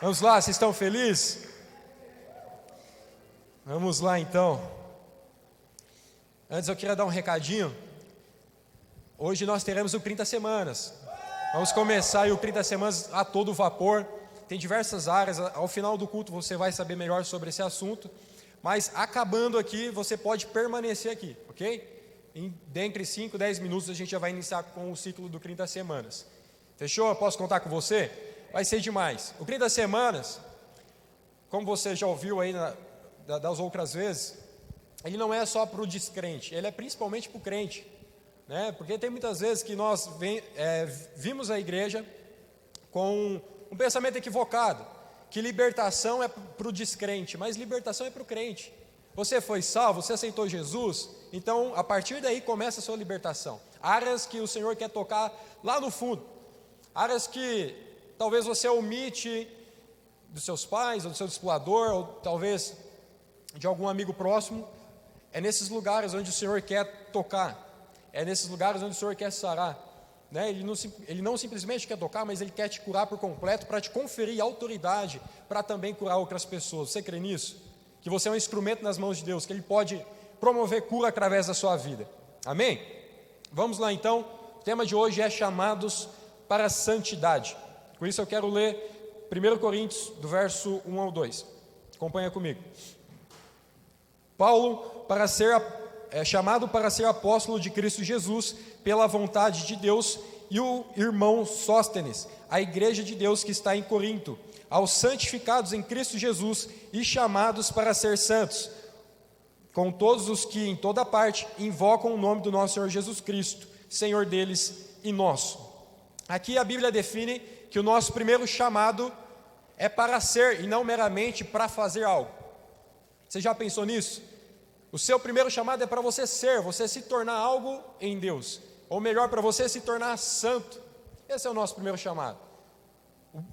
Vamos lá, vocês estão felizes? Vamos lá então. Antes eu queria dar um recadinho. Hoje nós teremos o 30 Semanas. Vamos começar aí o 30 Semanas a todo vapor. Tem diversas áreas, ao final do culto você vai saber melhor sobre esse assunto. Mas acabando aqui, você pode permanecer aqui, ok? Dentre 5, 10 minutos a gente já vai iniciar com o ciclo do 30 Semanas. Fechou? Posso contar com você? Vai ser demais. O 30 Semanas, como você já ouviu aí das outras vezes, ele não é só para o descrente, ele é principalmente para o crente, né? Porque tem muitas vezes que nós vimos a igreja com um pensamento equivocado, que libertação é para o descrente, mas libertação é para o crente. Você foi salvo, você aceitou Jesus, então a partir daí começa a sua libertação. Áreas que o Senhor quer tocar lá no fundo, áreas que talvez você omite dos seus pais, ou do seu discipulador, ou talvez de algum amigo próximo. É nesses lugares onde o Senhor quer tocar, é nesses lugares onde o Senhor quer sarar, né? Ele não simplesmente quer tocar, mas Ele quer te curar por completo, para te conferir autoridade, para também curar outras pessoas. Você crê nisso? Que você é um instrumento nas mãos de Deus, que Ele pode promover cura através da sua vida. Amém? Vamos lá então, o tema de hoje é chamados para a santidade. Por isso eu quero ler 1 Coríntios, do verso 1 ao 2. Acompanha comigo. Paulo, chamado para ser apóstolo de Cristo Jesus, pela vontade de Deus, e o irmão Sóstenes, a igreja de Deus que está em Corinto, aos santificados em Cristo Jesus e chamados para ser santos, com todos os que em toda parte invocam o nome do nosso Senhor Jesus Cristo, Senhor deles e nosso. Aqui a Bíblia define que o nosso primeiro chamado é para ser e não meramente para fazer algo. Você já pensou nisso? O seu primeiro chamado é para você ser, você se tornar algo em Deus, ou melhor, para você se tornar santo. Esse é o nosso primeiro chamado.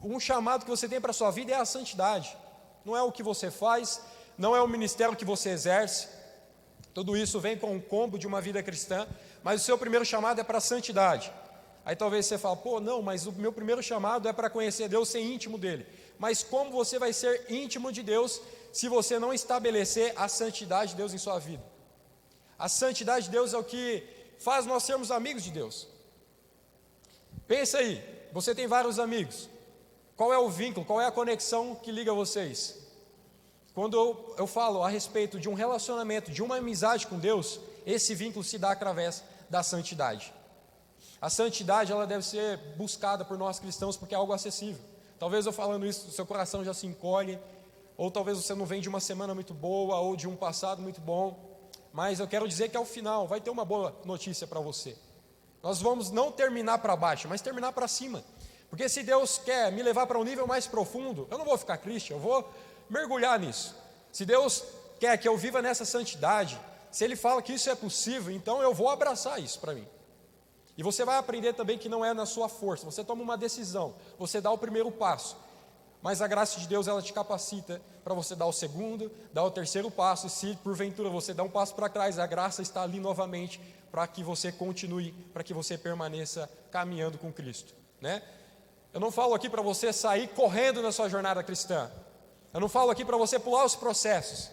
Um chamado que você tem para a sua vida é a santidade. Não é o que você faz, não é o ministério que você exerce. Tudo isso vem com o combo de uma vida cristã, mas o seu primeiro chamado é para a santidade. Aí talvez você fale, não, mas o meu primeiro chamado é para conhecer Deus, ser íntimo dEle. Mas como você vai ser íntimo de Deus se você não estabelecer a santidade de Deus em sua vida? A santidade de Deus é o que faz nós sermos amigos de Deus. Pensa aí, você tem vários amigos. Qual é o vínculo, qual é a conexão que liga vocês? Quando eu falo a respeito de um relacionamento, de uma amizade com Deus, esse vínculo se dá através da santidade. A santidade, ela deve ser buscada por nós cristãos porque é algo acessível. Talvez eu falando isso, seu coração já se encolhe, ou talvez você não vem de uma semana muito boa, ou de um passado muito bom, mas eu quero dizer que ao final vai ter uma boa notícia para você. Nós vamos não terminar para baixo, mas terminar para cima, porque se Deus quer me levar para um nível mais profundo, eu não vou ficar triste, eu vou mergulhar nisso. Se Deus quer que eu viva nessa santidade, se Ele fala que isso é possível, então eu vou abraçar isso para mim. E você vai aprender também que não é na sua força, você toma uma decisão, você dá o primeiro passo, mas a graça de Deus, ela te capacita para você dar o segundo, dar o terceiro passo, e se porventura você dá um passo para trás, a graça está ali novamente, para que você continue, para que você permaneça caminhando com Cristo, né? Eu não falo aqui para você sair correndo na sua jornada cristã, eu não falo aqui para você pular os processos,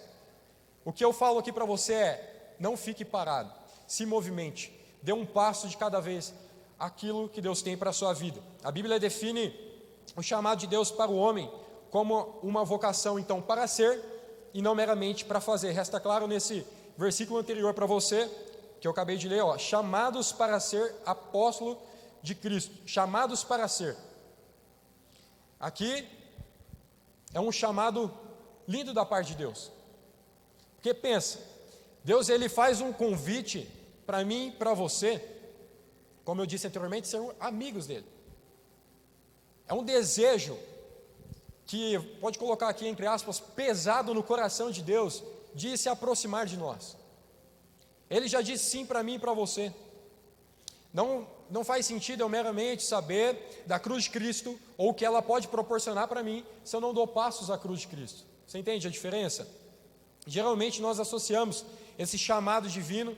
o que eu falo aqui para você é, não fique parado, se movimente, dê um passo de cada vez, aquilo que Deus tem para a sua vida. A Bíblia define o chamado de Deus para o homem como uma vocação, então, para ser e não meramente para fazer. Resta claro nesse versículo anterior para você, que eu acabei de ler, chamados para ser apóstolo de Cristo, chamados para ser. Aqui é um chamado lindo da parte de Deus, porque pensa, Deus ele faz um convite para mim e para você, como eu disse anteriormente, ser amigos dele. É um desejo que, pode colocar aqui entre aspas, pesado no coração de Deus, de se aproximar de nós. Ele já disse sim para mim e para você. Não faz sentido eu meramente saber da cruz de Cristo, ou o que ela pode proporcionar para mim, se eu não dou passos à cruz de Cristo. Você entende a diferença? Geralmente nós associamos esse chamado divino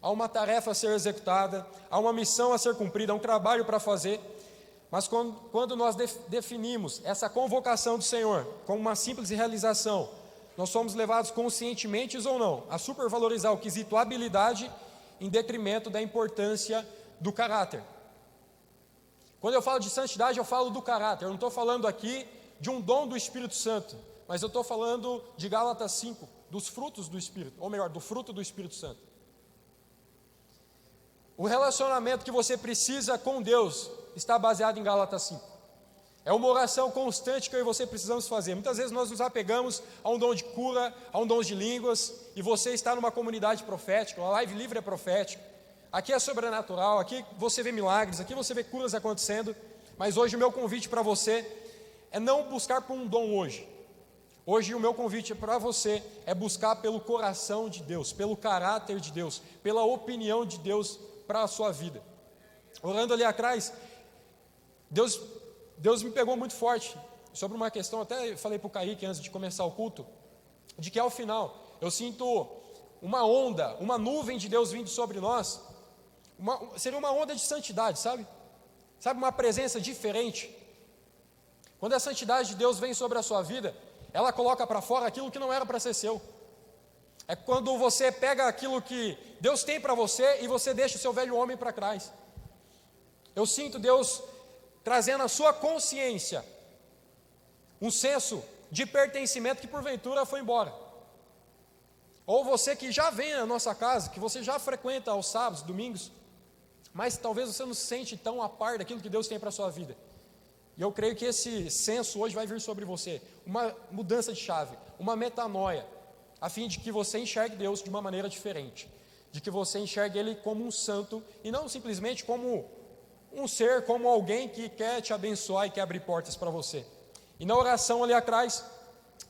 a uma tarefa a ser executada, a uma missão a ser cumprida, a um trabalho para fazer, Mas quando nós definimos essa convocação do Senhor como uma simples realização, nós somos levados conscientemente ou não a supervalorizar o quesito habilidade em detrimento da importância do caráter. Quando eu falo de santidade, eu falo do caráter. Eu não estou falando aqui de um dom do Espírito Santo, mas eu estou falando de Gálatas 5, dos frutos do Espírito, ou melhor, do fruto do Espírito Santo. O relacionamento que você precisa com Deus está baseado em Gálatas 5. É uma oração constante que eu e você precisamos fazer. Muitas vezes nós nos apegamos a um dom de cura, a um dom de línguas, e você está numa comunidade profética, a Live Livre é profética, aqui é sobrenatural, aqui você vê milagres, aqui você vê curas acontecendo, mas hoje o meu convite para você é não buscar por um dom hoje. Hoje o meu convite para você é buscar pelo coração de Deus, pelo caráter de Deus, pela opinião de Deus para a sua vida. Orando ali atrás, Deus me pegou muito forte sobre uma questão, até falei para o Kaique antes de começar o culto, de que ao final eu sinto uma onda, uma nuvem de Deus vindo sobre nós, seria uma onda de santidade, sabe? Sabe, uma presença diferente. Quando a santidade de Deus vem sobre a sua vida, ela coloca para fora aquilo que não era para ser seu. É quando você pega aquilo que Deus tem para você e você deixa o seu velho homem para trás. Eu sinto Deus trazendo à sua consciência um senso de pertencimento que porventura foi embora. Ou você que já vem à nossa casa, que você já frequenta aos sábados, domingos, mas talvez você não se sente tão a par daquilo que Deus tem para a sua vida. E eu creio que esse senso hoje vai vir sobre você, uma mudança de chave, uma metanoia, a fim de que você enxergue Deus de uma maneira diferente, de que você enxergue Ele como um santo, e não simplesmente como um ser, como alguém que quer te abençoar e quer abrir portas para você. E na oração ali atrás,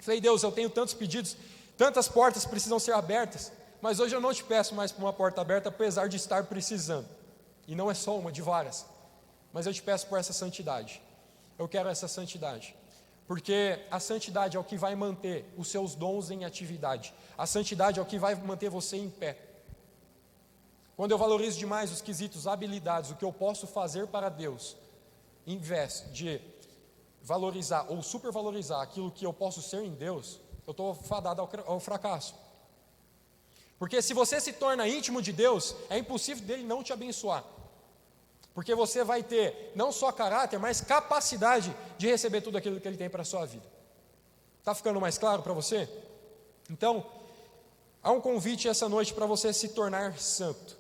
falei, Deus, eu tenho tantos pedidos, tantas portas precisam ser abertas, mas hoje eu não te peço mais por uma porta aberta, apesar de estar precisando, e não é só uma, de várias, mas eu te peço por essa santidade. Eu quero essa santidade, porque a santidade é o que vai manter os seus dons em atividade, a santidade é o que vai manter você em pé. Quando eu valorizo demais os quesitos, habilidades, o que eu posso fazer para Deus, em vez de valorizar ou supervalorizar aquilo que eu posso ser em Deus, eu estou fadado ao fracasso. Porque se você se torna íntimo de Deus, é impossível dele não te abençoar. Porque você vai ter não só caráter, mas capacidade de receber tudo aquilo que Ele tem para a sua vida. Está ficando mais claro para você? Então, há um convite essa noite para você se tornar santo.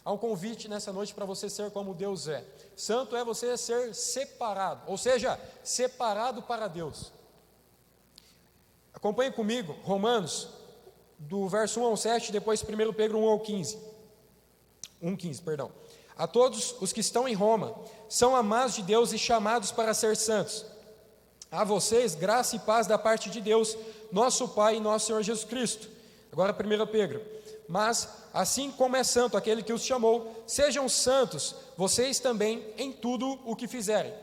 Há um convite nessa noite para você ser como Deus é. Santo é você ser separado, ou seja, separado para Deus. Acompanhe comigo, Romanos, do verso 1 ao 7, depois 1 Pedro 1 ao 15. 1,15, perdão. A todos os que estão em Roma, são amados de Deus e chamados para ser santos. A vocês, graça e paz da parte de Deus, nosso Pai e nosso Senhor Jesus Cristo. Agora 1 Pedro. Mas, assim como é santo aquele que os chamou, sejam santos vocês também em tudo o que fizerem.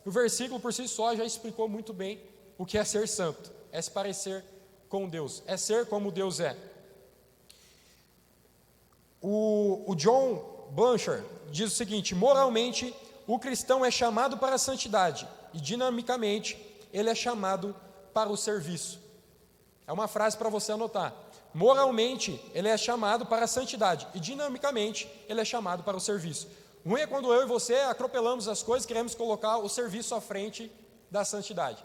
O versículo por si só já explicou muito bem o que é ser santo. É se parecer com Deus, é ser como Deus é. O John Blanchard diz o seguinte: moralmente, o cristão é chamado para a santidade e dinamicamente ele é chamado para o serviço. É uma frase para você anotar. Moralmente, ele é chamado para a santidade e dinamicamente ele é chamado para o serviço. O ruim é quando eu e você atropelamos as coisas, queremos colocar o serviço à frente da santidade.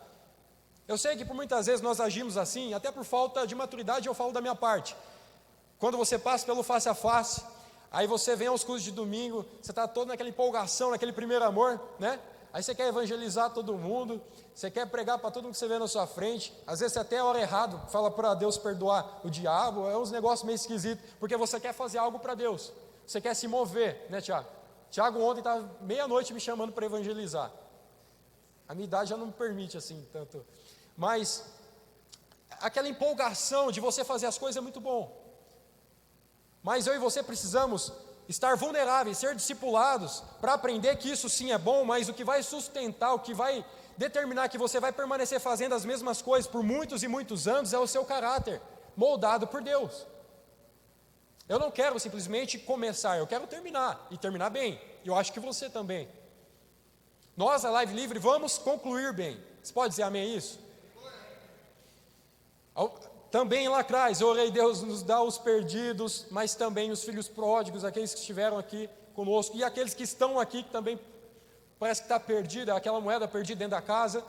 Eu sei que por muitas vezes nós agimos assim, até por falta de maturidade, eu falo da minha parte. Quando você passa pelo face a face, aí você vem aos cultos de domingo, você está todo naquela empolgação, naquele primeiro amor, né? Aí você quer evangelizar todo mundo, você quer pregar para todo mundo que você vê na sua frente, às vezes você até ora errado, fala para Deus perdoar o diabo, é uns negócios meio esquisitos, porque você quer fazer algo para Deus, você quer se mover, né, Tiago? Tiago ontem estava meia-noite me chamando para evangelizar, a minha idade já não me permite assim tanto, mas aquela empolgação de você fazer as coisas é muito bom, mas eu e você precisamos estar vulneráveis, ser discipulados, para aprender que isso sim é bom, mas o que vai sustentar, o que vai determinar que você vai permanecer fazendo as mesmas coisas por muitos e muitos anos é o seu caráter, moldado por Deus. Eu não quero simplesmente começar, eu quero terminar, e terminar bem, e eu acho que você também. Nós, a Live Livre, vamos concluir bem. Você pode dizer amém a isso? Também lá atrás, eu orei, Deus nos dá os perdidos, mas também os filhos pródigos, aqueles que estiveram aqui conosco, e aqueles que estão aqui, que também parece que está perdida, aquela moeda perdida dentro da casa,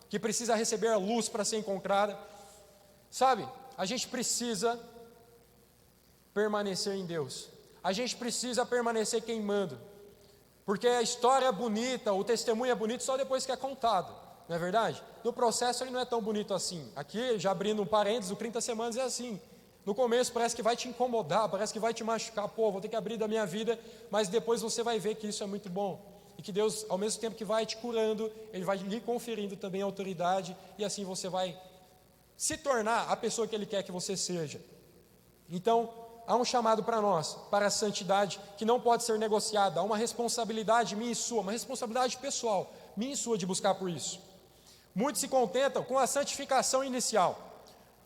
que precisa receber a luz para ser encontrada. Sabe, a gente precisa permanecer em Deus, a gente precisa permanecer queimando, porque a história é bonita, o testemunho é bonito só depois que é contado, não é verdade? No processo ele não é tão bonito assim. Aqui, já abrindo um parênteses, o 30 semanas é assim. No começo parece que vai te incomodar, parece que vai te machucar, pô, vou ter que abrir da minha vida, mas depois você vai ver que isso é muito bom, e que Deus, ao mesmo tempo que vai te curando, Ele vai lhe conferindo também autoridade, e assim você vai se tornar a pessoa que Ele quer que você seja. Então, há um chamado para nós, para a santidade, que não pode ser negociada, há uma responsabilidade minha e sua, uma responsabilidade pessoal, minha e sua de buscar por isso. Muitos se contentam com a santificação inicial.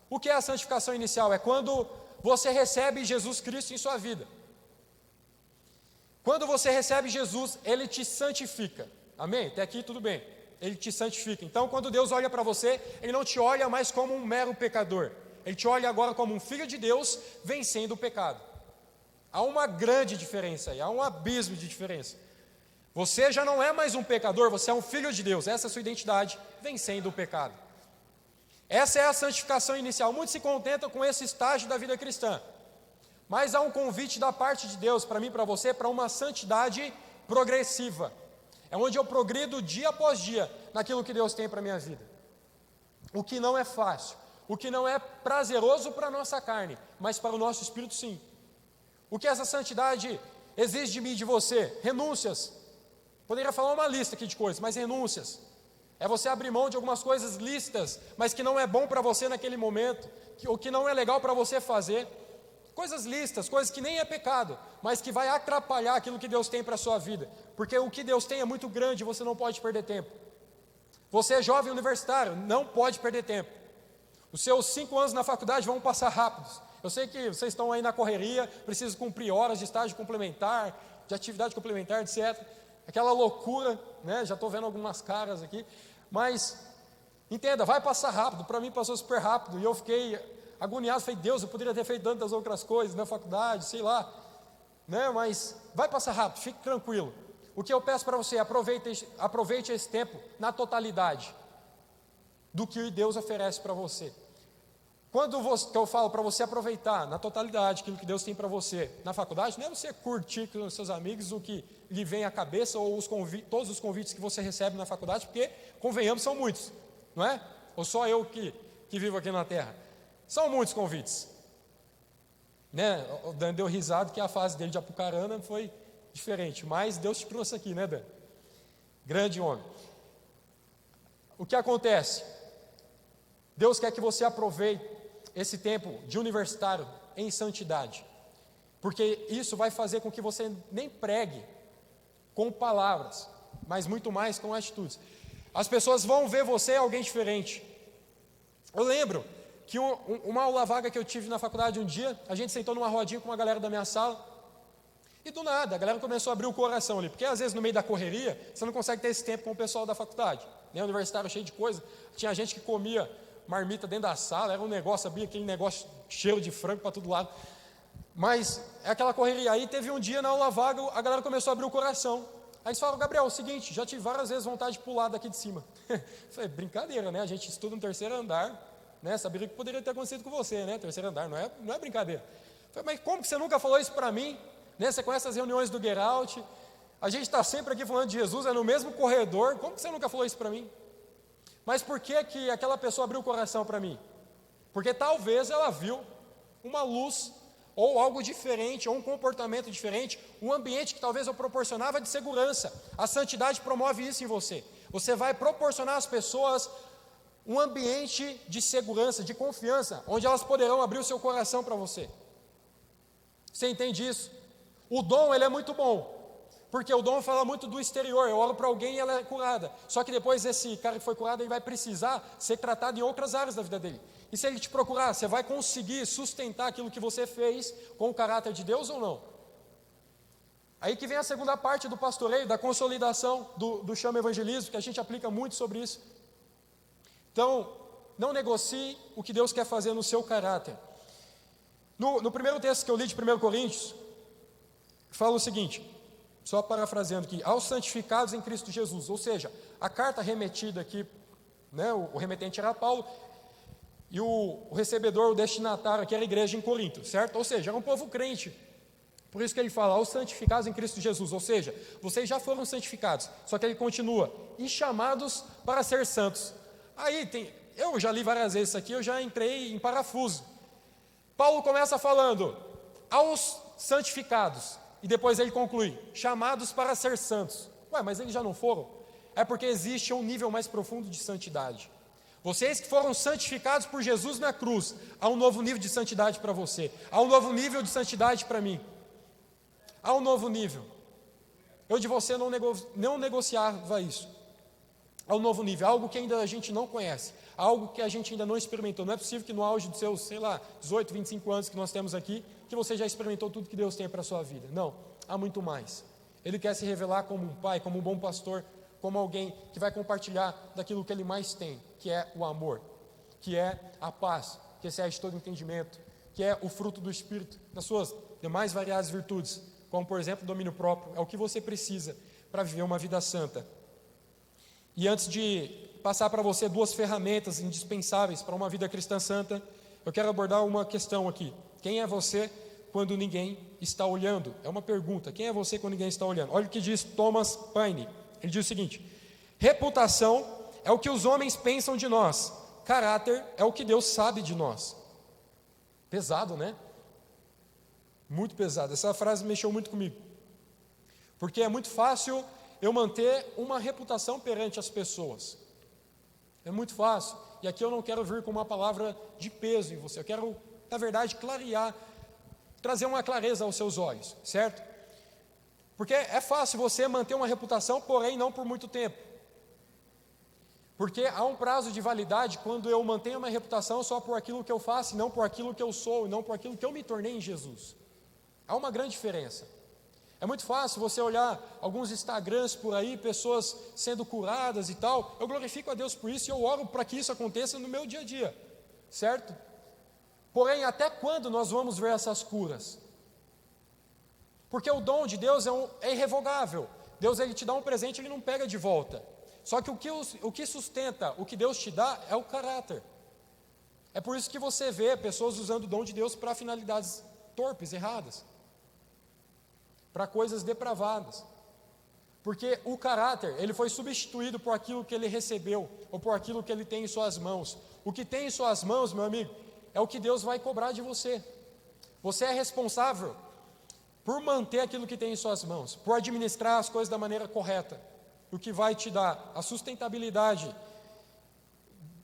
O que é a santificação inicial? É quando você recebe Jesus Cristo em sua vida. Quando você recebe Jesus, Ele te santifica. Amém? Até aqui tudo bem. Ele te santifica. Então, quando Deus olha para você, Ele não te olha mais como um mero pecador. Ele te olha agora como um filho de Deus vencendo o pecado. Há uma grande diferença aí, há um abismo de diferença. Você já não é mais um pecador, você é um filho de Deus. Essa é a sua identidade, vencendo o pecado. Essa é a santificação inicial. Muitos se contentam com esse estágio da vida cristã. Mas há um convite da parte de Deus, para mim e para você, para uma santidade progressiva. É onde eu progrido dia após dia naquilo que Deus tem para a minha vida. O que não é fácil, o que não é prazeroso para a nossa carne, mas para o nosso espírito sim. O que essa santidade exige de mim e de você? Renúncias. Poderia falar uma lista aqui de coisas, mas renúncias. É você abrir mão de algumas coisas lícitas, mas que não é bom para você naquele momento, ou que não é legal para você fazer. Coisas lícitas, coisas que nem é pecado, mas que vai atrapalhar aquilo que Deus tem para a sua vida. Porque o que Deus tem é muito grande e você não pode perder tempo. Você é jovem universitário, não pode perder tempo. Os seus 5 anos na faculdade vão passar rápidos. Eu sei que vocês estão aí na correria, precisam cumprir horas de estágio complementar, de atividade complementar, etc. Aquela loucura, né? Já estou vendo algumas caras aqui. Mas, entenda, vai passar rápido. Para mim passou super rápido e eu fiquei agoniado. Falei, Deus, eu poderia ter feito tantas outras coisas na faculdade, sei lá. Né? Mas vai passar rápido, fique tranquilo. O que eu peço para você, aproveite esse tempo na totalidade do que Deus oferece para você. Quando eu falo para você aproveitar na totalidade aquilo que Deus tem para você na faculdade, não é você curtir com os seus amigos o que lhe vem à cabeça ou todos os convites que você recebe na faculdade, porque, convenhamos, são muitos, não é? Ou só eu que vivo aqui na Terra? São muitos convites. Né? O Dan deu risada que a fase dele de Apucarana foi diferente, mas Deus te trouxe aqui, né, Dan? Grande homem. O que acontece? Deus quer que você aproveite esse tempo de universitário em santidade, porque isso vai fazer com que você nem pregue com palavras, mas muito mais com atitudes. As pessoas vão ver você alguém diferente. Eu lembro que uma aula vaga que eu tive na faculdade um dia, a gente sentou numa rodinha com uma galera da minha sala, e do nada, a galera começou a abrir o coração ali, porque às vezes no meio da correria, você não consegue ter esse tempo com o pessoal da faculdade, né? Universitário cheio de coisa, tinha gente que comia marmita dentro da sala, era um negócio, sabia, aquele negócio cheiro de frango para todo lado, mas é aquela correria. Aí teve um dia na aula vaga, a galera começou a abrir o coração, aí eles falaram, Gabriel, é o seguinte, já tive várias vezes vontade de pular daqui de cima. Falei, brincadeira, né, a gente estuda no 3º andar, né, saberia que poderia ter acontecido com você, né, 3º andar, não é brincadeira. Falei, mas como que você nunca falou isso para mim, né, você conhece as reuniões do Geralt, a gente está sempre aqui falando de Jesus, é no mesmo corredor, como que você nunca falou isso para mim? Mas por que que aquela pessoa abriu o coração para mim? Porque talvez ela viu uma luz, ou algo diferente, ou um comportamento diferente, um ambiente que talvez eu proporcionava de segurança. A santidade promove isso em você. Você vai proporcionar às pessoas um ambiente de segurança, de confiança, onde elas poderão abrir o seu coração para você. Você entende isso? O dom, ele é muito bom. Porque o dom fala muito do exterior, eu oro para alguém e ela é curada. Só que depois esse cara que foi curado, ele vai precisar ser tratado em outras áreas da vida dele. E se ele te procurar, você vai conseguir sustentar aquilo que você fez com o caráter de Deus ou não? Aí que vem a segunda parte do pastoreio, da consolidação do chama evangelismo, que a gente aplica muito sobre isso. Então, não negocie o que Deus quer fazer no seu caráter. No primeiro texto que eu li de 1 Coríntios, fala o seguinte, só parafraseando aqui: aos santificados em Cristo Jesus. Ou seja, a carta remetida aqui, né, o remetente era Paulo, e o recebedor, o destinatário aqui era a igreja em Corinto, certo? Ou seja, era um povo crente. Por isso que ele fala, aos santificados em Cristo Jesus. Ou seja, vocês já foram santificados. Só que ele continua, e chamados para ser santos. Aí eu já li várias vezes isso aqui, eu já entrei em parafuso. Paulo começa falando, aos santificados. E depois ele conclui, chamados para ser santos. Ué, mas eles já não foram? É porque existe um nível mais profundo de santidade. Vocês que foram santificados por Jesus na cruz, há um novo nível de santidade para você, há um novo nível de santidade para mim, há um novo nível. Eu de você não negociava isso. Há um novo nível, algo que ainda a gente não conhece, algo que a gente ainda não experimentou. Não é possível que no auge dos seus, 18, 25 anos que nós temos aqui, que você já experimentou tudo que Deus tem para a sua vida. Não, há muito mais. Ele quer se revelar como um pai, como um bom pastor, como alguém que vai compartilhar daquilo que ele mais tem, que é o amor, que é a paz, que excede todo entendimento, que é o fruto do Espírito, das suas demais variadas virtudes, como por exemplo o domínio próprio, é o que você precisa para viver uma vida santa. E antes de passar para você duas ferramentas indispensáveis para uma vida cristã santa, eu quero abordar uma questão aqui. Quem é você quando ninguém está olhando? É uma pergunta, quem é você quando ninguém está olhando? Olha o que diz Thomas Paine. Ele diz o seguinte: reputação é o que os homens pensam de nós, caráter é o que Deus sabe de nós. Pesado, né? Muito pesado. Essa frase mexeu muito comigo, porque é muito fácil eu manter uma reputação perante as pessoas. É muito fácil. E aqui eu não quero vir com uma palavra de peso em você, eu quero, na verdade, clarear, trazer uma clareza aos seus olhos, certo? Porque é fácil você manter uma reputação, porém não por muito tempo. Porque há um prazo de validade quando eu mantenho uma reputação só por aquilo que eu faço, e não por aquilo que eu sou, e não por aquilo que eu me tornei em Jesus. Há uma grande diferença. É muito fácil você olhar alguns Instagrams por aí, pessoas sendo curadas e tal. Eu glorifico a Deus por isso e eu oro para que isso aconteça no meu dia a dia, certo? Porém, até quando nós vamos ver essas curas? Porque o dom de Deus é irrevogável. Deus, ele te dá um presente, ele não pega de volta. Só que o que sustenta o que Deus te dá é o caráter. É por isso que você vê pessoas usando o dom de Deus para finalidades torpes, erradas, para coisas depravadas. Porque o caráter, ele foi substituído por aquilo que ele recebeu, ou por aquilo que ele tem em suas mãos. O que tem em suas mãos, meu amigo, é o que Deus vai cobrar de você. Você é responsável por manter aquilo que tem em suas mãos, por administrar as coisas da maneira correta. O que vai te dar a sustentabilidade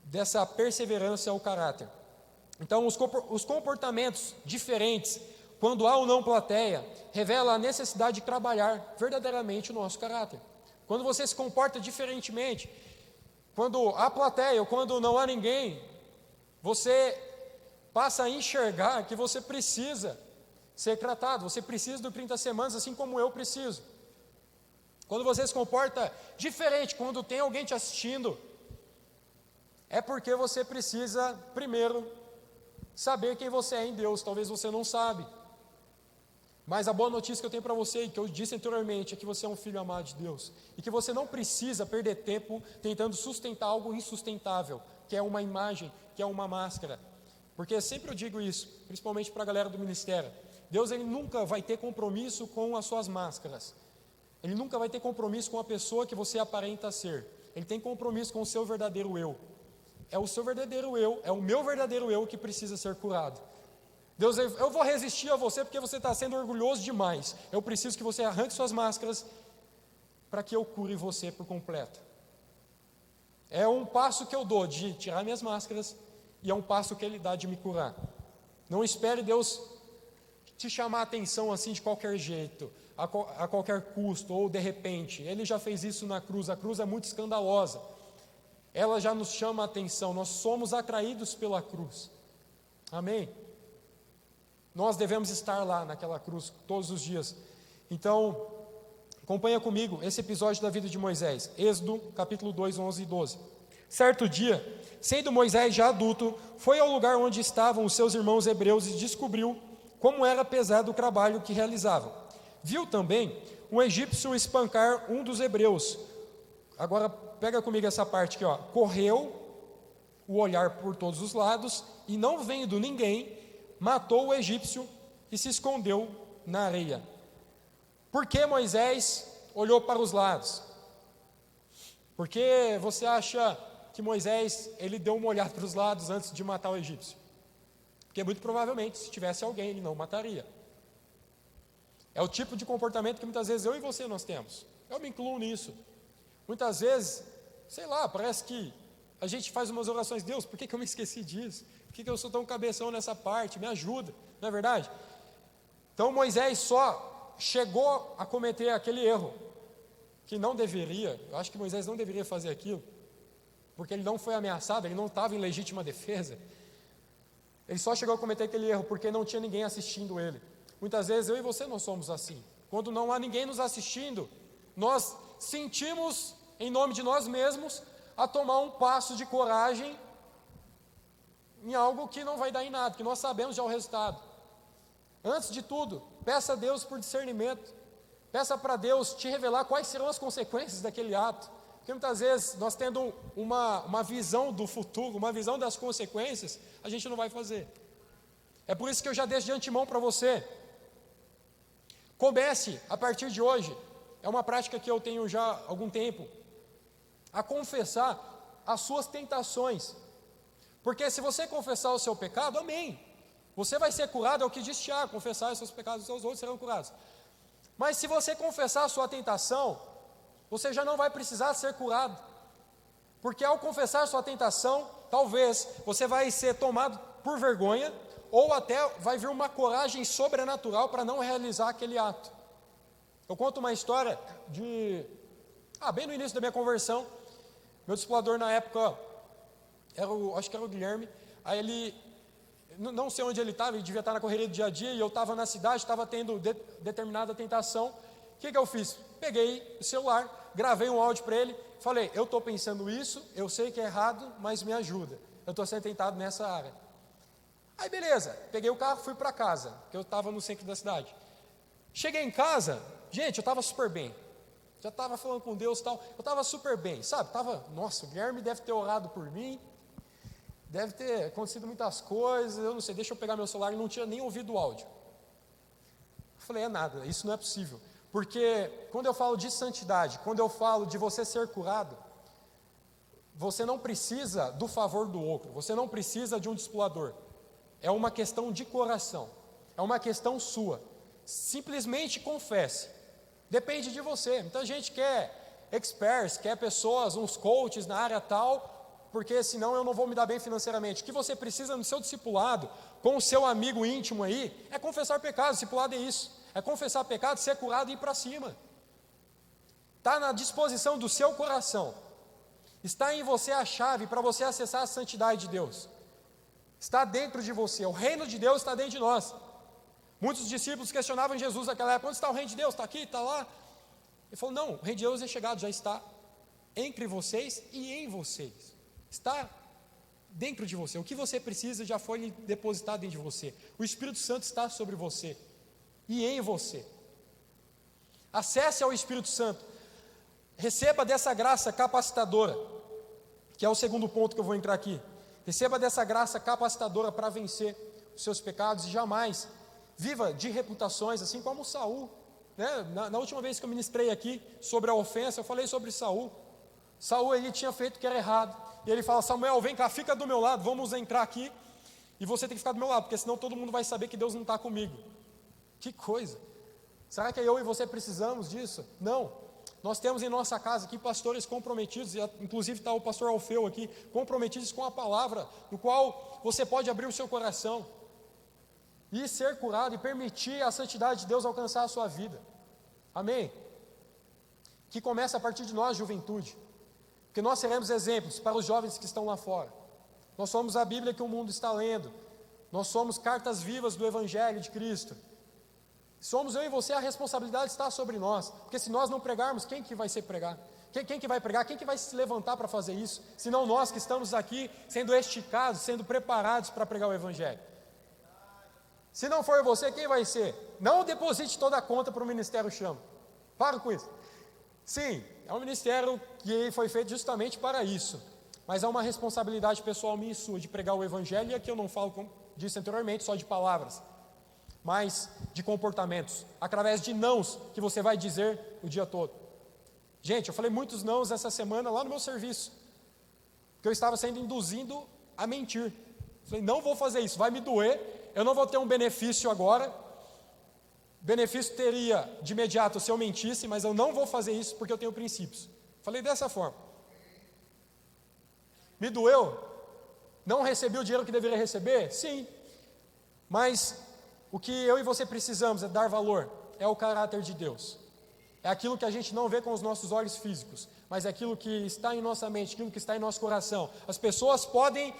dessa perseverança é o caráter. Então, os comportamentos diferentes, quando há ou não plateia, revela a necessidade de trabalhar verdadeiramente o nosso caráter. Quando você se comporta diferentemente, quando há plateia ou quando não há ninguém, você passa a enxergar que você precisa ser tratado, você precisa do 30 semanas, assim como eu preciso. Quando você se comporta diferente, quando tem alguém te assistindo, é porque você precisa, primeiro, saber quem você é em Deus. Talvez você não sabe, mas a boa notícia que eu tenho para você, e que eu disse anteriormente, é que você é um filho amado de Deus, e que você não precisa perder tempo tentando sustentar algo insustentável, que é uma imagem, que é uma máscara. Porque sempre eu digo isso, principalmente para a galera do ministério. Deus, ele nunca vai ter compromisso com as suas máscaras. Ele nunca vai ter compromisso com a pessoa que você aparenta ser. Ele tem compromisso com o seu verdadeiro eu. É o seu verdadeiro eu, é o meu verdadeiro eu que precisa ser curado. Deus, eu vou resistir a você porque você está sendo orgulhoso demais. Eu preciso que você arranque suas máscaras para que eu cure você por completo. É um passo que eu dou de tirar minhas máscaras e é um passo que Ele dá de me curar. Não espere Deus te chamar a atenção assim de qualquer jeito, a qualquer custo ou de repente. Ele já fez isso na cruz. A cruz é muito escandalosa. Ela já nos chama a atenção. Nós somos atraídos pela cruz. Amém? Nós devemos estar lá naquela cruz todos os dias. Então, acompanha comigo esse episódio da vida de Moisés, Êxodo capítulo 2, 11 e 12. Certo dia, sendo Moisés já adulto, foi ao lugar onde estavam os seus irmãos hebreus e descobriu como era pesado o trabalho que realizavam. Viu também um egípcio espancar um dos hebreus. Agora pega comigo essa parte aqui, ó. Correu o olhar por todos os lados e, não vendo ninguém, matou o egípcio e se escondeu na areia. Por que Moisés olhou para os lados? Por que você acha que Moisés ele deu uma olhada para os lados antes de matar o egípcio? Porque muito provavelmente, se tivesse alguém, ele não mataria. É o tipo de comportamento que muitas vezes eu e você nós temos. Eu me incluo nisso. Muitas vezes, sei lá, parece que a gente faz umas orações, Deus, por que eu me esqueci disso? Por que eu sou tão cabeção nessa parte? Me ajuda, não é verdade? Então Moisés só chegou a cometer aquele erro, que não deveria, eu acho que Moisés não deveria fazer aquilo, porque ele não foi ameaçado, ele não estava em legítima defesa. Ele só chegou a cometer aquele erro porque não tinha ninguém assistindo ele. Muitas vezes eu e você não somos assim. Quando não há ninguém nos assistindo, nós sentimos, em nome de nós mesmos, a tomar um passo de coragem em algo que não vai dar em nada, que nós sabemos já o resultado. Antes de tudo, peça a Deus por discernimento. Peça para Deus te revelar quais serão as consequências daquele ato. Porque muitas vezes, nós tendo uma visão do futuro, uma visão das consequências, a gente não vai fazer. É por isso que eu já deixo de antemão para você. Comece, a partir de hoje, é uma prática que eu tenho já há algum tempo, a confessar as suas tentações. Porque se você confessar o seu pecado, amém. Você vai ser curado, é o que diz Tiago, confessar os seus pecados, os seus outros serão curados. Mas se você confessar a sua tentação, você já não vai precisar ser curado. Porque ao confessar a sua tentação, talvez você vai ser tomado por vergonha, ou até vai vir uma coragem sobrenatural para não realizar aquele ato. Eu conto uma história bem no início da minha conversão, meu discipulador na época, acho que era o Guilherme, aí ele, não sei onde ele estava, ele devia estar na correria do dia a dia, e eu estava na cidade, estava tendo determinada tentação. O que eu fiz? Peguei o celular, gravei um áudio para ele, falei, eu estou pensando isso, eu sei que é errado, mas me ajuda, eu estou sendo tentado nessa área. Aí beleza, peguei o carro, fui para casa, porque eu estava no centro da cidade. Cheguei em casa, gente, eu estava super bem, já estava falando com Deus e tal, eu estava super bem, sabe, nossa, o Guilherme deve ter orado por mim, deve ter acontecido muitas coisas, eu não sei, deixa eu pegar meu celular, e não tinha nem ouvido o áudio. Eu falei, é nada, isso não é possível, porque quando eu falo de santidade, quando eu falo de você ser curado, você não precisa do favor do outro, você não precisa de um discipulador, é uma questão de coração, é uma questão sua, simplesmente confesse, depende de você. Muita gente quer experts, quer pessoas, uns coaches na área tal, porque senão eu não vou me dar bem financeiramente. O que você precisa no seu discipulado, com o seu amigo íntimo aí, é confessar pecado. Discipulado é isso, é confessar pecado, ser curado e ir para cima. Está na disposição do seu coração, está em você a chave para você acessar a santidade de Deus. Está dentro de você, o reino de Deus está dentro de nós. Muitos discípulos questionavam Jesus naquela época, onde está o reino de Deus? Está aqui, está lá? Ele falou, não, o reino de Deus é chegado, já está entre vocês e em vocês, está dentro de você, o que você precisa já foi depositado dentro de você, o Espírito Santo está sobre você e em você. Acesse ao Espírito Santo, receba dessa graça capacitadora, que é o segundo ponto que eu vou entrar aqui. Receba dessa graça capacitadora para vencer os seus pecados e jamais viva de reputações, assim como Saul, né? Na última vez que eu ministrei aqui sobre a ofensa, eu falei sobre Saul. Saul, ele tinha feito o que era errado, e ele fala, Samuel, vem cá, fica do meu lado, vamos entrar aqui, e você tem que ficar do meu lado, porque senão todo mundo vai saber que Deus não está comigo. Que coisa! Será que eu e você precisamos disso? Não. Nós temos em nossa casa aqui pastores comprometidos, e inclusive está o pastor Alfeu aqui, comprometidos com a palavra, no qual você pode abrir o seu coração e ser curado e permitir a santidade de Deus alcançar a sua vida. Amém? Que começa a partir de nós, juventude, porque nós seremos exemplos para os jovens que estão lá fora. Nós somos a Bíblia que o mundo está lendo, nós somos cartas vivas do Evangelho de Cristo. Somos eu e você, a responsabilidade está sobre nós, porque se nós não pregarmos, quem que vai ser pregar? Quem que vai pregar? Quem que vai se levantar para fazer isso? Se não nós que estamos aqui sendo esticados, sendo preparados para pregar o Evangelho. Se não for você, quem vai ser? Não deposite toda a conta para o Ministério Chama. Para com isso. Sim, é um ministério que foi feito justamente para isso, mas é uma responsabilidade pessoal minha e sua de pregar o Evangelho, e aqui eu não falo, como disse anteriormente, só de palavras, mas de comportamentos, através de nãos que você vai dizer o dia todo. Gente, eu falei muitos nãos essa semana lá no meu serviço, porque eu estava sendo induzido a mentir. Falei, não vou fazer isso, vai me doer, eu não vou ter um benefício agora. Benefício teria de imediato se eu mentisse, mas eu não vou fazer isso porque eu tenho princípios. Falei dessa forma. Me doeu? Não recebi o dinheiro que deveria receber? Sim. Mas o que eu e você precisamos é dar valor, é o caráter de Deus. É aquilo que a gente não vê com os nossos olhos físicos, mas é aquilo que está em nossa mente, aquilo que está em nosso coração. As pessoas podem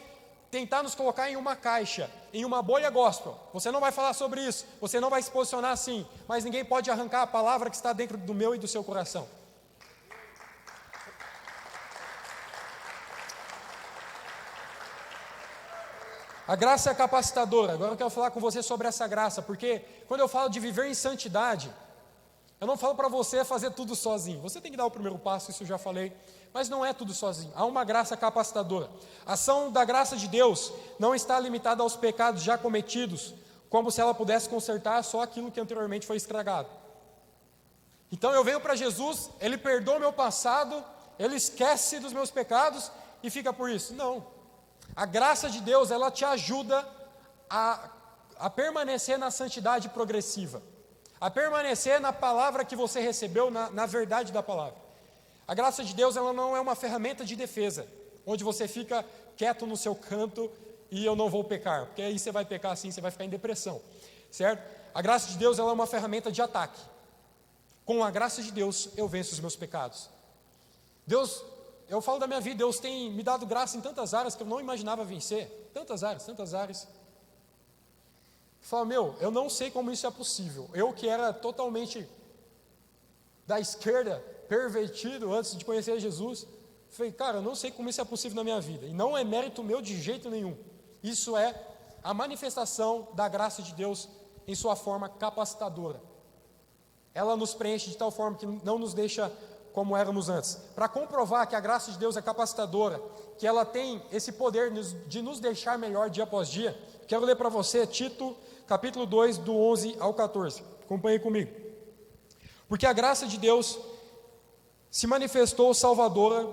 tentar nos colocar em uma caixa, em uma bolha gospel. Você não vai falar sobre isso, você não vai se posicionar assim, mas ninguém pode arrancar a palavra que está dentro do meu e do seu coração. A graça é capacitadora. Agora eu quero falar com você sobre essa graça, porque quando eu falo de viver em santidade, eu não falo para você fazer tudo sozinho. Você tem que dar o primeiro passo, isso eu já falei, mas não é tudo sozinho. Há uma graça capacitadora. A ação da graça de Deus não está limitada aos pecados já cometidos, como se ela pudesse consertar só aquilo que anteriormente foi estragado. Então eu venho para Jesus, Ele perdoa o meu passado, Ele esquece dos meus pecados e fica por isso. Não. A graça de Deus, ela te ajuda a permanecer na santidade progressiva, a permanecer na palavra que você recebeu, na verdade da palavra. A graça de Deus, ela não é uma ferramenta de defesa, onde você fica quieto no seu canto e eu não vou pecar, porque aí você vai pecar assim, você vai ficar em depressão, certo? A graça de Deus, ela é uma ferramenta de ataque. Com a graça de Deus, eu venço os meus pecados. Deus, eu falo da minha vida, Deus tem me dado graça em tantas áreas que eu não imaginava vencer, tantas áreas. Eu falo, eu não sei como isso é possível. Eu que era totalmente da esquerda, pervertido antes de conhecer Jesus, falei, cara, eu não sei como isso é possível na minha vida, e não é mérito meu de jeito nenhum. Isso é a manifestação da graça de Deus em sua forma capacitadora. Ela nos preenche de tal forma que não nos deixa como éramos antes. Para comprovar que a graça de Deus é capacitadora, que ela tem esse poder de nos deixar melhor dia após dia, quero ler para você Tito, capítulo 2, do 11 ao 14. Acompanhe comigo. Porque a graça de Deus se manifestou salvadora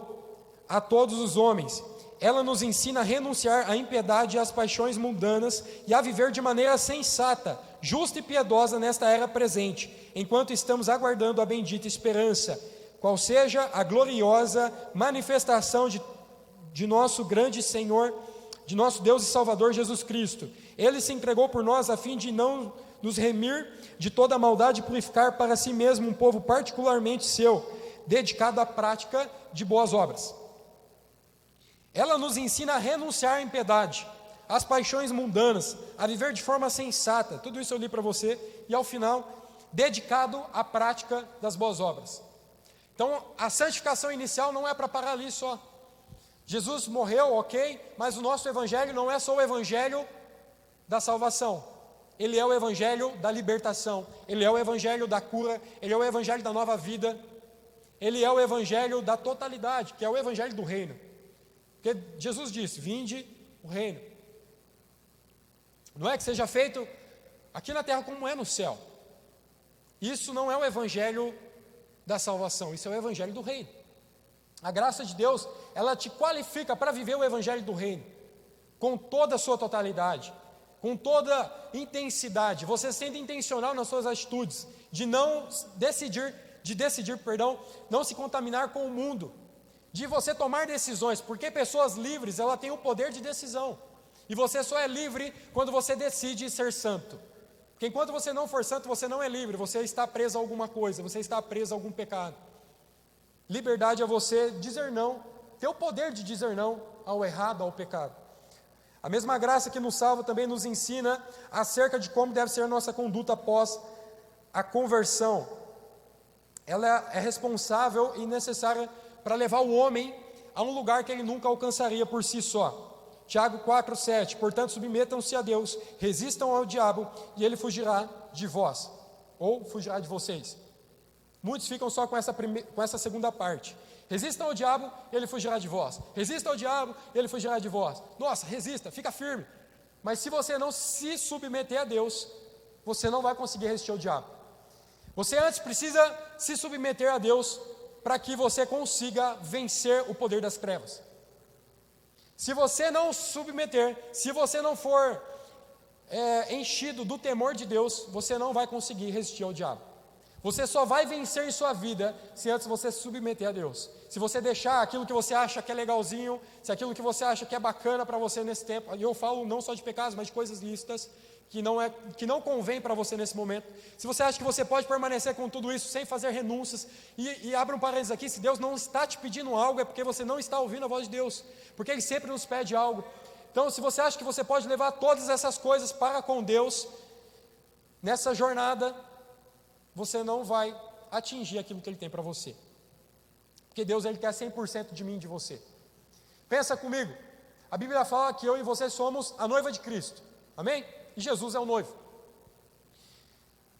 a todos os homens. Ela nos ensina a renunciar à impiedade e às paixões mundanas e a viver de maneira sensata, justa e piedosa nesta era presente, enquanto estamos aguardando a bendita esperança, qual seja a gloriosa manifestação de nosso grande Senhor, de nosso Deus e Salvador Jesus Cristo. Ele se entregou por nós a fim de não nos remir de toda a maldade e purificar para si mesmo um povo particularmente seu, dedicado à prática de boas obras. Ela nos ensina a renunciar à impiedade, às paixões mundanas, a viver de forma sensata. Tudo isso eu li para você. E ao final, dedicado à prática das boas obras. Então, a santificação inicial não é para parar ali só. Jesus morreu, ok, mas o nosso evangelho não é só o evangelho da salvação. Ele é o evangelho da libertação, ele é o evangelho da cura, ele é o evangelho da nova vida, ele é o evangelho da totalidade, que é o evangelho do reino. Porque Jesus disse, vinde o reino. Não é que seja feito aqui na terra como é no céu. Isso não é o evangelho da salvação, isso é o evangelho do reino. A graça de Deus, ela te qualifica para viver o evangelho do reino, com toda a sua totalidade, com toda intensidade, você sendo intencional nas suas atitudes, de decidir, não se contaminar com o mundo, de você tomar decisões, porque pessoas livres, ela tem o poder de decisão, e você só é livre quando você decide ser santo. Porque enquanto você não for santo, você não é livre, você está preso a alguma coisa, você está preso a algum pecado. Liberdade é você dizer não, ter o poder de dizer não ao errado, ao pecado. A mesma graça que nos salva também nos ensina acerca de como deve ser a nossa conduta após a conversão, ela é responsável e necessária para levar o homem a um lugar que ele nunca alcançaria por si só. Tiago 4,7: portanto submetam-se a Deus, resistam ao diabo e ele fugirá de vós, ou fugirá de vocês. Muitos ficam só com essa segunda parte. Resistam ao diabo e ele fugirá de vós. Resista ao diabo e ele fugirá de vós. Nossa, resista, fica firme. Mas se você não se submeter a Deus, você não vai conseguir resistir ao diabo. Você antes precisa se submeter a Deus para que você consiga vencer o poder das trevas. Se você não submeter, se você não for enchido do temor de Deus, você não vai conseguir resistir ao diabo. Você só vai vencer em sua vida se antes você se submeter a Deus. Se você deixar aquilo que você acha que é legalzinho, se aquilo que você acha que é bacana para você nesse tempo, e eu falo não só de pecados, mas de coisas lícitas, que não convém para você nesse momento. Se você acha que você pode permanecer com tudo isso sem fazer renúncias, e abra um parênteses aqui, se Deus não está te pedindo algo, é porque você não está ouvindo a voz de Deus, porque Ele sempre nos pede algo. Então, se você acha que você pode levar todas essas coisas para com Deus, nessa jornada, você não vai atingir aquilo que Ele tem para você. Porque Deus, Ele quer 100% de mim e de você. Pensa comigo, a Bíblia fala que eu e você somos a noiva de Cristo, amém? E Jesus é o noivo.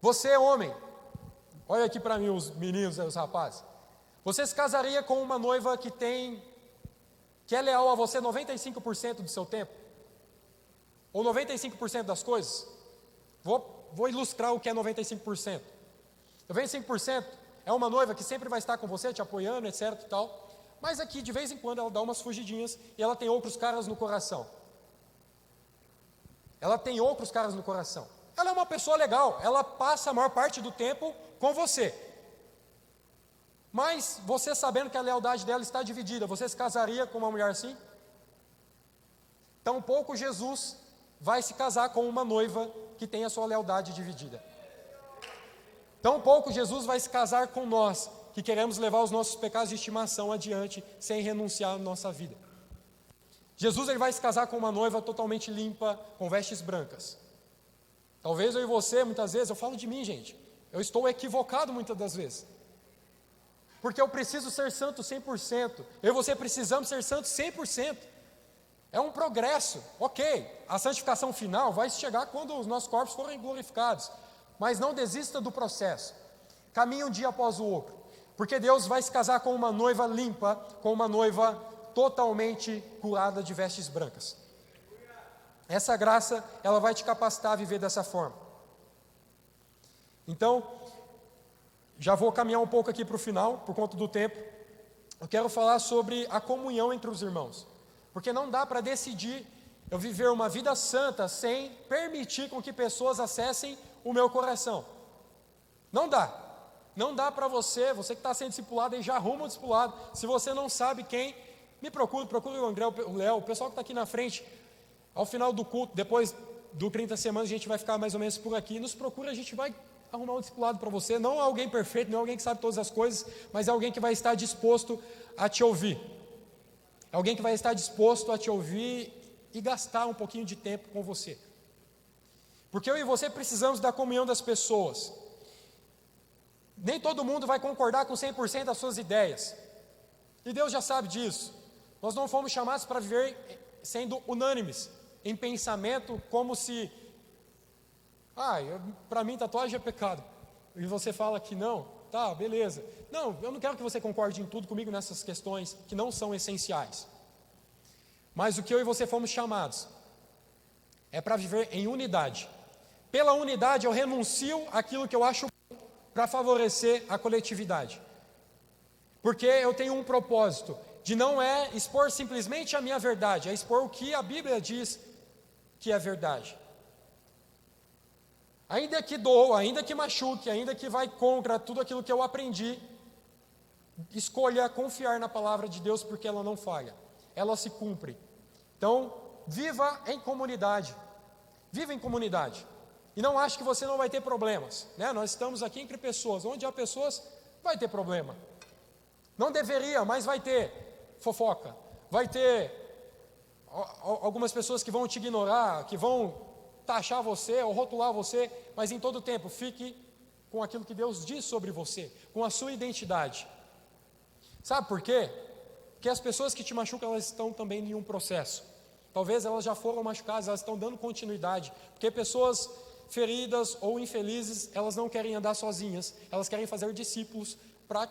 Você é homem, olha aqui para mim os meninos e os rapazes. Você se casaria com uma noiva que é leal a você 95% do seu tempo? Ou 95% das coisas? Vou ilustrar o que é 95%. 95% é uma noiva que sempre vai estar com você, te apoiando, etc e tal, mas aqui de vez em quando ela dá umas fugidinhas e ela tem outros caras no coração. Ela tem outros caras no coração. Ela é uma pessoa legal, ela passa a maior parte do tempo com você. Mas você sabendo que a lealdade dela está dividida, você se casaria com uma mulher assim? Tampouco Jesus vai se casar com uma noiva que tem a sua lealdade dividida. Tampouco Jesus vai se casar com nós, que queremos levar os nossos pecados de estimação adiante, sem renunciar à nossa vida. Jesus, ele vai se casar com uma noiva totalmente limpa, com vestes brancas. Talvez eu e você, muitas vezes, eu falo de mim, gente, eu estou equivocado muitas das vezes. Porque eu preciso ser santo 100%, eu e você precisamos ser santos 100%. É um progresso, ok, a santificação final vai chegar quando os nossos corpos forem glorificados. Mas não desista do processo, caminhe um dia após o outro, porque Deus vai se casar com uma noiva limpa, com uma noiva totalmente curada de vestes brancas. Essa graça, ela vai te capacitar a viver dessa forma. Então, já vou caminhar um pouco aqui para o final, por conta do tempo. Eu quero falar sobre a comunhão entre os irmãos, porque não dá para decidir eu viver uma vida santa sem permitir com que pessoas acessem o meu coração. Não dá. Não dá para você que está sendo discipulado, aí já arruma um discipulado. Se você não sabe quem, me procure o André, o Léo, o pessoal que está aqui na frente. Ao final do culto, depois do 30 semanas, a gente vai ficar mais ou menos por aqui. Nos procura, a gente vai arrumar um discipulado para você. Não é alguém perfeito, não é alguém que sabe todas as coisas, mas é alguém que vai estar disposto a te ouvir. É alguém que vai estar disposto a te ouvir e gastar um pouquinho de tempo com você. Porque eu e você precisamos da comunhão das pessoas. Nem todo mundo vai concordar com 100% das suas ideias. E Deus já sabe disso. Nós não fomos chamados para viver sendo unânimes em pensamento, como se para mim tatuagem é pecado. E você fala que não, tá, beleza. Não, eu não quero que você concorde em tudo comigo nessas questões que não são essenciais. Mas o que eu e você fomos chamados é para viver em unidade. Pela unidade eu renuncio àquilo que eu acho para favorecer a coletividade. Porque eu tenho um propósito, de não é expor simplesmente a minha verdade, é expor o que a Bíblia diz que é verdade. Ainda que doa, ainda que machuque, ainda que vai contra tudo aquilo que eu aprendi, escolha confiar na palavra de Deus, porque ela não falha, ela se cumpre. Então, viva em comunidade. Viva em comunidade. E não ache que você não vai ter problemas, né? Nós estamos aqui entre pessoas, onde há pessoas, vai ter problema. Não deveria, mas vai ter fofoca, vai ter algumas pessoas que vão te ignorar, que vão taxar você ou rotular você, mas em todo tempo fique com aquilo que Deus diz sobre você, com a sua identidade. Sabe por quê? Porque as pessoas que te machucam, elas estão também em um processo. Talvez elas já foram machucadas, elas estão dando continuidade. Porque pessoas feridas ou infelizes, elas não querem andar sozinhas, elas querem fazer discípulos para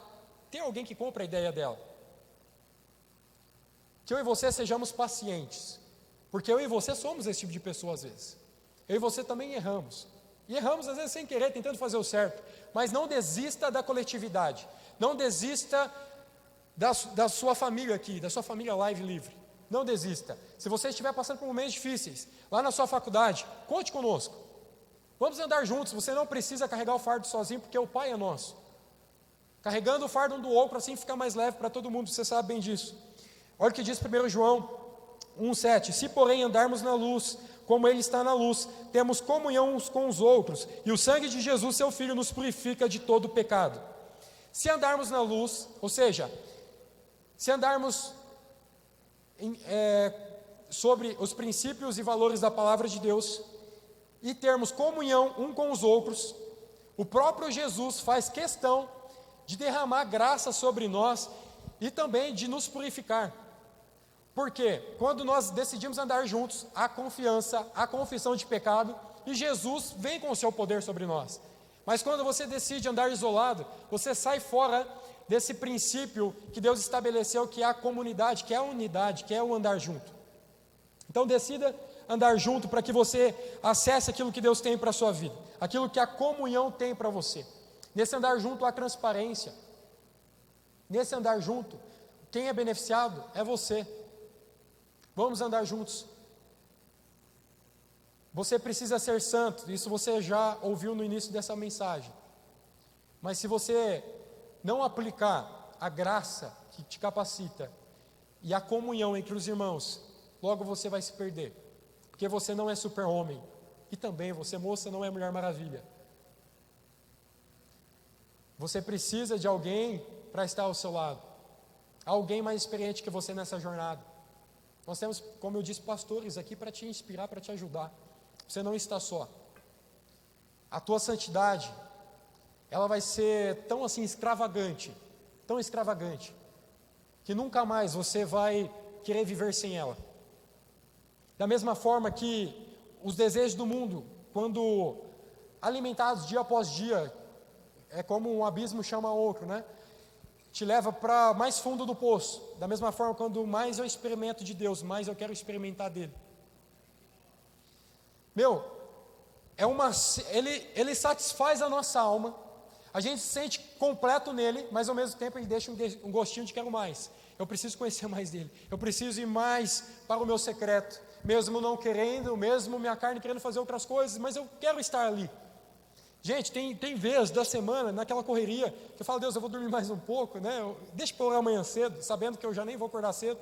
ter alguém que compre a ideia dela. Que eu e você sejamos pacientes, porque eu e você somos esse tipo de pessoa às vezes. Eu e você também erramos. E erramos às vezes sem querer, tentando fazer o certo. Mas não desista da coletividade. Não desista da sua família aqui, da sua família Live Livre. Não desista. Se você estiver passando por momentos difíceis, lá na sua faculdade, conte conosco. Vamos andar juntos. Você não precisa carregar o fardo sozinho, porque o Pai é nosso. Carregando o fardo um do outro, assim fica mais leve para todo mundo, você sabe bem disso. Olha o que diz 1 João 1,7: se porém andarmos na luz, como Ele está na luz, temos comunhão uns com os outros, e o sangue de Jesus, seu Filho, nos purifica de todo pecado. Se andarmos na luz, ou seja, se andarmos sobre os princípios e valores da palavra de Deus, e termos comunhão um com os outros, o próprio Jesus faz questão de derramar graça sobre nós e também de nos purificar. Porque quando nós decidimos andar juntos, há confiança, há confissão de pecado, e Jesus vem com o seu poder sobre nós. Mas quando você decide andar isolado, você sai fora desse princípio que Deus estabeleceu, que é a comunidade, que é a unidade, que é o andar junto. Então decida andar junto para que você acesse aquilo que Deus tem para a sua vida, aquilo que a comunhão tem para você. Nesse andar junto há transparência. Nesse andar junto, quem é beneficiado é você. Vamos andar juntos. Você precisa ser santo, isso você já ouviu no início dessa mensagem. Mas se você não aplicar a graça que te capacita e a comunhão entre os irmãos, logo você vai se perder. Porque você não é super-homem. E também você, moça, não é Mulher Maravilha. Você precisa de alguém para estar ao seu lado. Alguém mais experiente que você nessa jornada. Nós temos, como eu disse, pastores aqui para te inspirar, para te ajudar. Você não está só. A tua santidade, ela vai ser tão assim extravagante, que nunca mais você vai querer viver sem ela. Da mesma forma que os desejos do mundo, quando alimentados dia após dia, é como um abismo chama outro, né? Te leva para mais fundo do poço. Da mesma forma, quando mais eu experimento de Deus, mais eu quero experimentar dele. Ele satisfaz a nossa alma. A gente se sente completo nele, mas ao mesmo tempo ele deixa um gostinho de quero mais. Eu preciso conhecer mais dele. Eu preciso ir mais para o meu secreto, mesmo não querendo, mesmo minha carne querendo fazer outras coisas, mas eu quero estar ali. Gente, tem vezes da semana, naquela correria, que eu falo, Deus, eu vou dormir mais um pouco, né? Deixa para eu orar amanhã cedo, sabendo que eu já nem vou acordar cedo.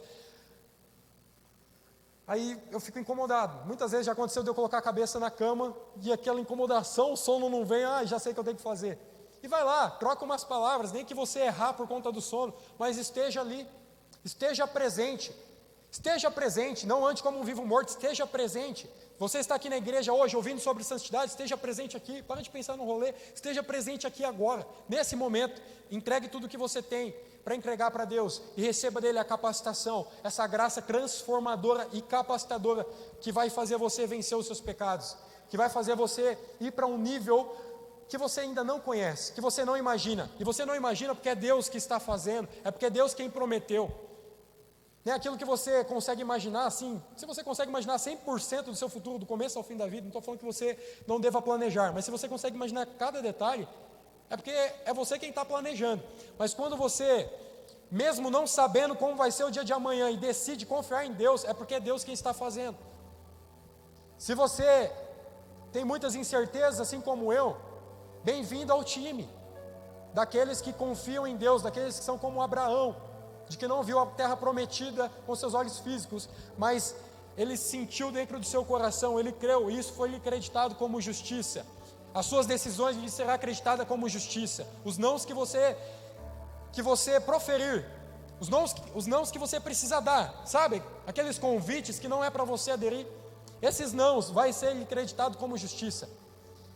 Aí eu fico incomodado. Muitas vezes já aconteceu de eu colocar a cabeça na cama e aquela incomodação, o sono não vem, já sei o que eu tenho que fazer. E vai lá, troca umas palavras, nem que você errar por conta do sono, mas esteja ali, esteja presente, não ande como um vivo morto, esteja presente. Você está aqui na igreja hoje ouvindo sobre santidade, esteja presente aqui, para de pensar no rolê, esteja presente aqui agora, nesse momento, entregue tudo o que você tem para entregar para Deus e receba dele a capacitação, essa graça transformadora e capacitadora que vai fazer você vencer os seus pecados, que vai fazer você ir para um nível que você ainda não conhece, que você não imagina, e você não imagina porque é Deus que está fazendo, é porque é Deus quem prometeu. Não é aquilo que você consegue imaginar, assim, se você consegue imaginar 100% do seu futuro, do começo ao fim da vida, não estou falando que você não deva planejar, mas se você consegue imaginar cada detalhe, é porque é você quem está planejando. Mas quando você, mesmo não sabendo como vai ser o dia de amanhã, e decide confiar em Deus, é porque é Deus quem está fazendo. Se você tem muitas incertezas, assim como eu, bem-vindo ao time, daqueles que confiam em Deus, daqueles que são como Abraão, de que não viu a terra prometida com seus olhos físicos, mas ele sentiu dentro do seu coração, ele creu, e isso foi lhe acreditado como justiça. As suas decisões lhe serão acreditadas como justiça. Os nãos que você proferir, os nãos que você precisa dar, sabe? Aqueles convites que não é para você aderir, esses nãos vai ser lhe acreditado como justiça.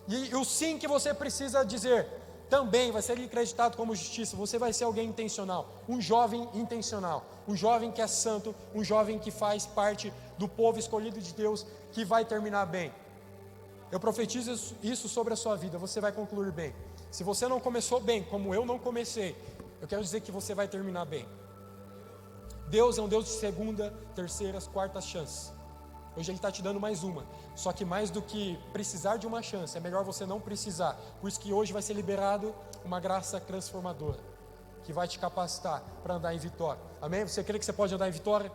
E o sim que você precisa dizer também vai ser acreditado como justiça. Você vai ser alguém intencional, um jovem intencional, um jovem que é santo, um jovem que faz parte do povo escolhido de Deus, que vai terminar bem. Eu profetizo isso sobre a sua vida, você vai concluir bem. Se você não começou bem, como eu não comecei, eu quero dizer que você vai terminar bem. Deus é um Deus de segunda, terceiras, quartas chances. Hoje Ele está te dando mais uma. Só que mais do que precisar de uma chance, é melhor você não precisar. Por isso que hoje vai ser liberado uma graça transformadora, que vai te capacitar para andar em vitória. Amém? Você crê que você pode andar em vitória?